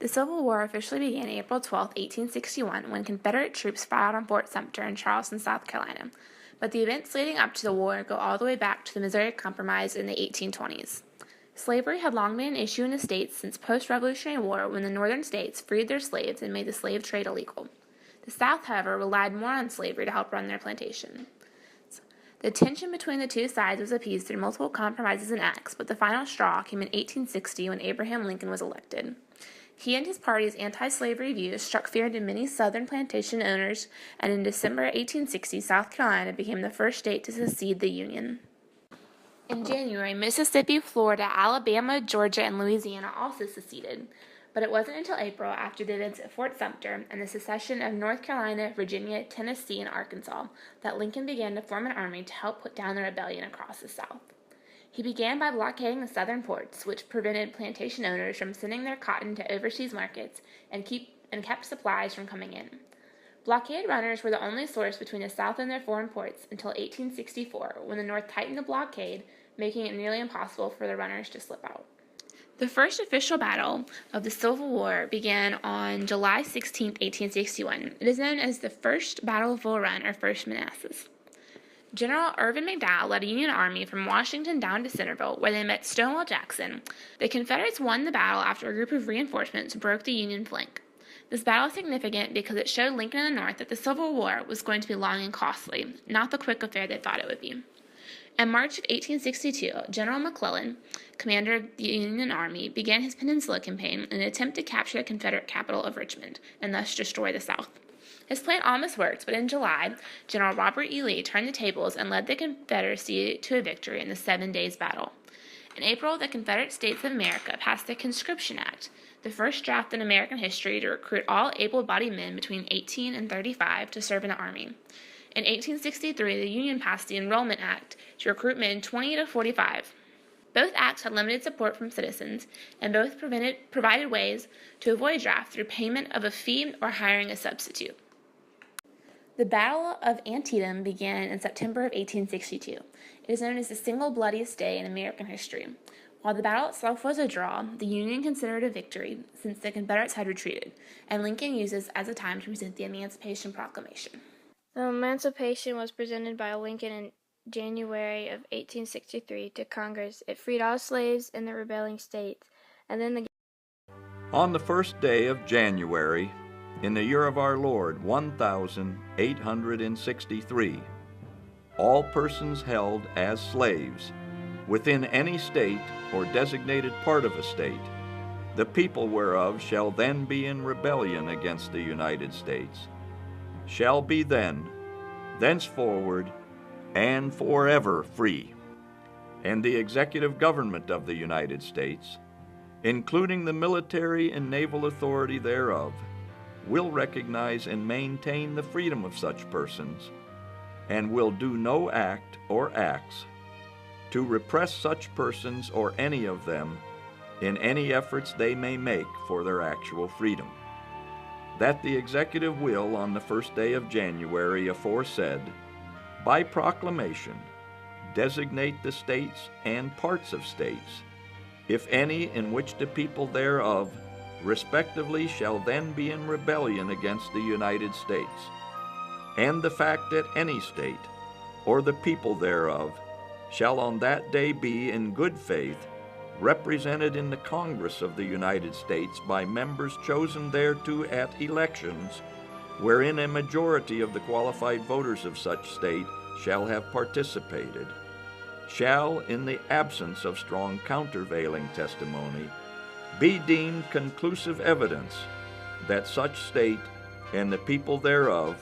The Civil War officially began April 12, 1861, when Confederate troops fought on Fort Sumter in Charleston, South Carolina. But the events leading up to the war go all the way back to the Missouri Compromise in the 1820s. Slavery had long been an issue in the states since post-Revolutionary War, when the northern states freed their slaves and made the slave trade illegal. The South, however, relied more on slavery to help run their plantation. The tension between the two sides was appeased through multiple compromises and acts, but the final straw came in 1860 when Abraham Lincoln was elected. He and his party's anti-slavery views struck fear into many southern plantation owners, and in December 1860, South Carolina became the first state to secede the Union. In January, Mississippi, Florida, Alabama, Georgia, and Louisiana also seceded, but it wasn't until April, after the events at Fort Sumter and the secession of North Carolina, Virginia, Tennessee, and Arkansas, that Lincoln began to form an army to help put down the rebellion across the South. He began by blockading the southern ports, which prevented plantation owners from sending their cotton to overseas markets and kept supplies from coming in. Blockade runners were the only source between the South and their foreign ports until 1864, when the North tightened the blockade, making it nearly impossible for the runners to slip out. The first official battle of the Civil War began on July 16, 1861. It is known as the First Battle of Bull Run, or First Manassas. General Irvin McDowell led a Union army from Washington down to Centerville, where they met Stonewall Jackson. The Confederates won the battle after a group of reinforcements broke the Union flank. This battle is significant because it showed Lincoln and the North that the Civil War was going to be long and costly, not the quick affair they thought it would be. In March of 1862, General McClellan, commander of the Union Army, began his Peninsula Campaign in an attempt to capture the Confederate capital of Richmond, and thus destroy the South. His plan almost worked, but in July, General Robert E. Lee turned the tables and led the Confederacy to a victory in the 7 Days Battle. In April, the Confederate States of America passed the Conscription Act, the first draft in American history to recruit all able-bodied men between 18 and 35 to serve in the Army. In 1863, the Union passed the Enrollment Act to recruit men 20 to 45. Both acts had limited support from citizens, and both provided ways to avoid draft through payment of a fee or hiring a substitute. The Battle of Antietam began in September of 1862. It is known as the single bloodiest day in American history. While the battle itself was a draw, the Union considered it a victory since the Confederates had retreated, and Lincoln used this as a time to present the Emancipation Proclamation. The Emancipation was presented by Lincoln in January of 1863 to Congress. It freed all slaves in the rebelling states, and then On the first day of January, in the year of our Lord, 1863, all persons held as slaves within any state or designated part of a state, the people whereof shall then be in rebellion against the United States, shall be then, thenceforward, and forever free. And the executive government of the United States, including the military and naval authority thereof, will recognize and maintain the freedom of such persons, and will do no act or acts to repress such persons or any of them in any efforts they may make for their actual freedom. That the executive will, on the first day of January aforesaid, by proclamation, designate the states and parts of states, if any in which the people thereof respectively shall then be in rebellion against the United States, and the fact that any state, or the people thereof, shall on that day be in good faith represented in the Congress of the United States by members chosen thereto at elections, wherein a majority of the qualified voters of such state shall have participated, shall, in the absence of strong countervailing testimony, be deemed conclusive evidence that such state and the people thereof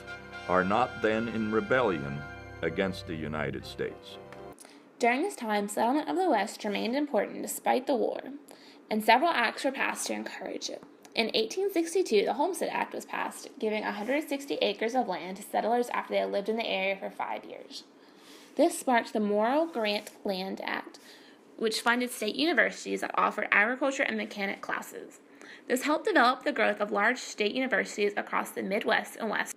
are not then in rebellion against the United States. During this time, settlement of the West remained important despite the war, and several acts were passed to encourage it. In 1862, the Homestead Act was passed, giving 160 acres of land to settlers after they had lived in the area for 5 years. This sparked the Morrill Grant Land Act, which funded state universities that offered agriculture and mechanic classes. This helped develop the growth of large state universities across the Midwest and West.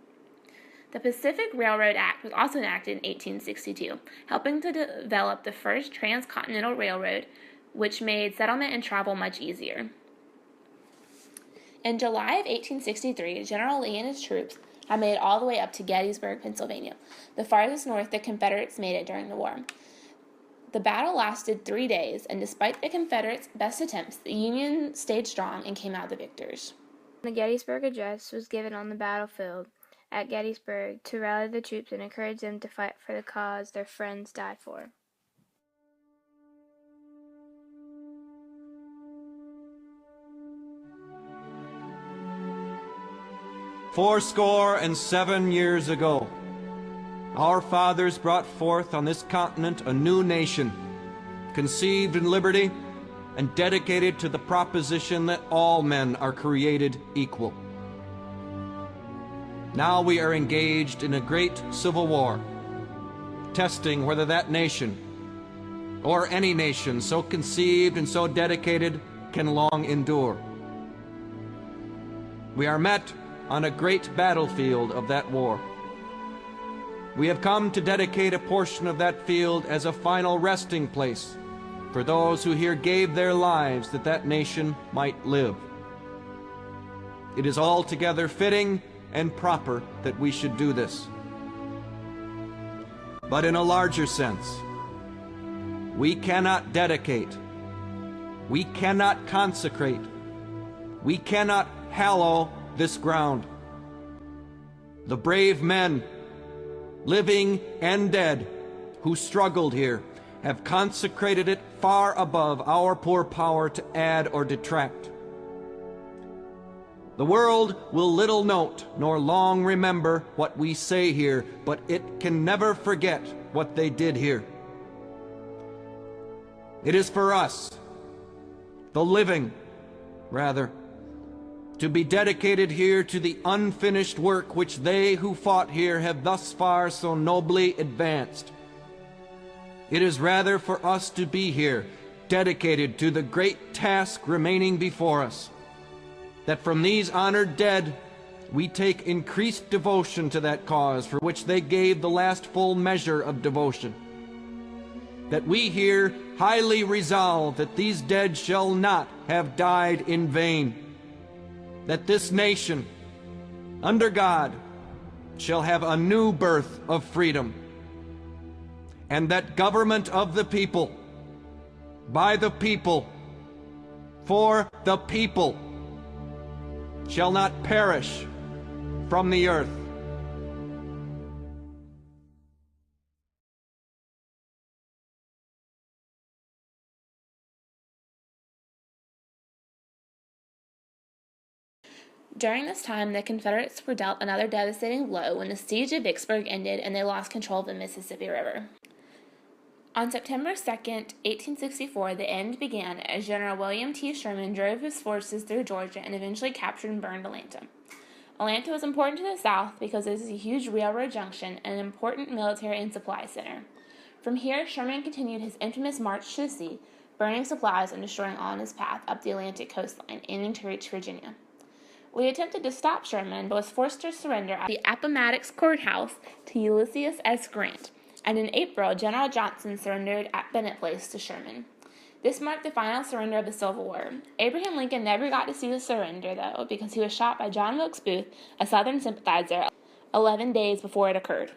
The Pacific Railroad Act was also enacted in 1862, helping to develop the first transcontinental railroad, which made settlement and travel much easier. In July of 1863, General Lee and his troops had made it all the way up to Gettysburg, Pennsylvania, the farthest north the Confederates made it during the war. The battle lasted 3 days, and despite the Confederates' best attempts, the Union stayed strong and came out the victors. The Gettysburg Address was given on the battlefield at Gettysburg to rally the troops and encourage them to fight for the cause their friends died for. Fourscore and 7 years ago, our fathers brought forth on this continent a new nation, conceived in liberty and dedicated to the proposition that all men are created equal. Now we are engaged in a great civil war, testing whether that nation, or any nation so conceived and so dedicated, can long endure. We are met on a great battlefield of that war. We have come to dedicate a portion of that field as a final resting place for those who here gave their lives that that nation might live. It is altogether fitting and proper that we should do this. But in a larger sense, we cannot dedicate, we cannot consecrate, we cannot hallow this ground. The brave men, living and dead, who struggled here, have consecrated it far above our poor power to add or detract. The world will little note nor long remember what we say here, but it can never forget what they did here. It is for us, the living, rather, to be dedicated here to the unfinished work which they who fought here have thus far so nobly advanced. It is rather for us to be here, dedicated to the great task remaining before us, that from these honored dead we take increased devotion to that cause for which they gave the last full measure of devotion. That we here highly resolve that these dead shall not have died in vain, that this nation, under God, shall have a new birth of freedom, and that government of the people, by the people, for the people, shall not perish from the earth. During this time, the Confederates were dealt another devastating blow when the siege of Vicksburg ended and they lost control of the Mississippi River. On September 2nd, 1864, the end began as General William T. Sherman drove his forces through Georgia and eventually captured and burned Atlanta. Atlanta was important to the South because it is a huge railroad junction and an important military and supply center. From here, Sherman continued his infamous march to the sea, burning supplies and destroying all in his path up the Atlantic coastline, aiming to reach Virginia. Lee attempted to stop Sherman, but was forced to surrender at the Appomattox Courthouse to Ulysses S. Grant, and in April, General Johnson surrendered at Bennett Place to Sherman. This marked the final surrender of the Civil War. Abraham Lincoln never got to see the surrender, though, because he was shot by John Wilkes Booth, a Southern sympathizer, 11 days before it occurred.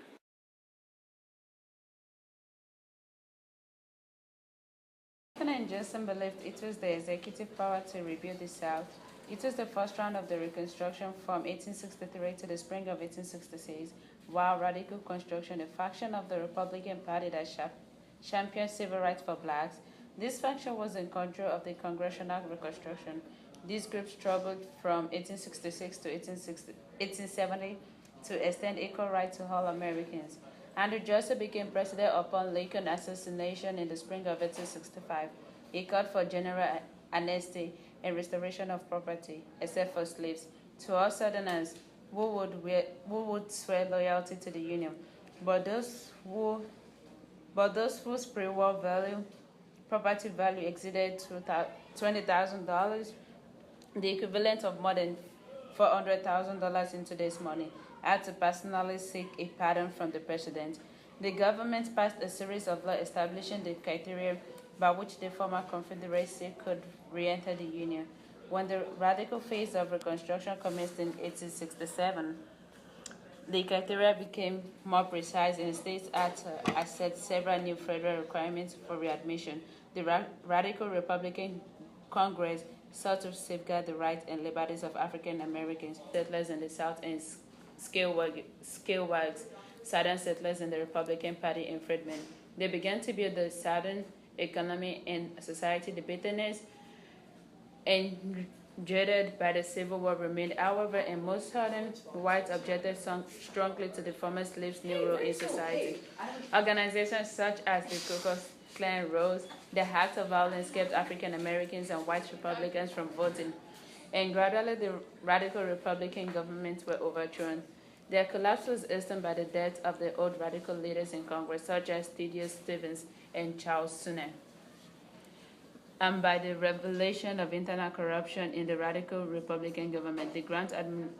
Lincoln and Johnson believed it was the executive power to rebuild the South. It was the first round of the Reconstruction from 1863 to the spring of 1866, while Radical Construction, a faction of the Republican Party that championed civil rights for blacks. This faction was in control of the Congressional Reconstruction. These groups struggled from 1866 to 1870 to extend equal rights to all Americans. Andrew Johnson became president upon Lincoln's assassination in the spring of 1865. He called for general amnesty and restoration of property, except for slaves, to all Southerners who would swear loyalty to the Union. But those whose pre-war property value exceeded $20,000, the equivalent of more than $400,000 in today's money, had to personally seek a pardon from the president. The government passed a series of laws establishing the criteria by which the former Confederacy could re-enter the Union. When the radical phase of Reconstruction commenced in 1867, the criteria became more precise and states had to accept several new federal requirements for readmission. The Radical Republican Congress sought to safeguard the rights and liberties of African Americans, settlers in the South, and scalewags, Southern settlers in the Republican Party and freedmen. They began to build the Southern economy and society. The bitterness engendered by the Civil War remained, however, and most Southern whites objected strongly to the former slaves' new role in society. Organizations such as the Ku Klux Klan rose. The acts of violence kept African Americans and white Republicans from voting, and gradually the radical Republican governments were overthrown. Their collapse was hastened by the death of the old radical leaders in Congress, such as Thaddeus Stevens and Charles Sumner, and by the revelation of internal corruption in the radical Republican government. The Grant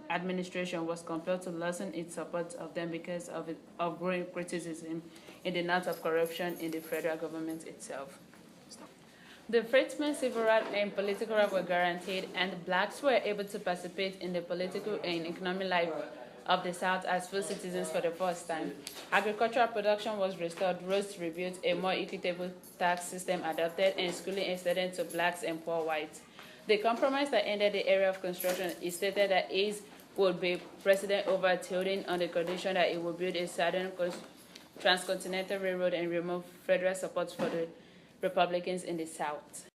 administration was compelled to lessen its support of them because of growing criticism in the North of corruption in the federal government itself. The freedmen's civil rights and political rights were guaranteed, and blacks were able to participate in the political and economic life of the South as full citizens for the first time. Agricultural production was restored, roads rebuilt, a more equitable tax system adopted, and schooling extended to blacks and poor whites. The compromise that ended the era of construction is stated that Hayes would be president over Tilden on the condition that it would build a southern transcontinental railroad and remove federal support for the Republicans in the South.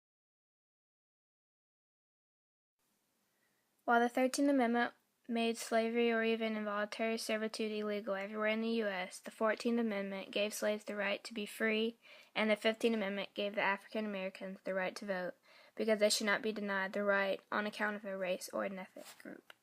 While the 13th Amendment made slavery or even involuntary servitude illegal everywhere in the U.S., the 14th Amendment gave slaves the right to be free, and the 15th Amendment gave the African Americans the right to vote, because they should not be denied the right on account of their race or an ethnic group.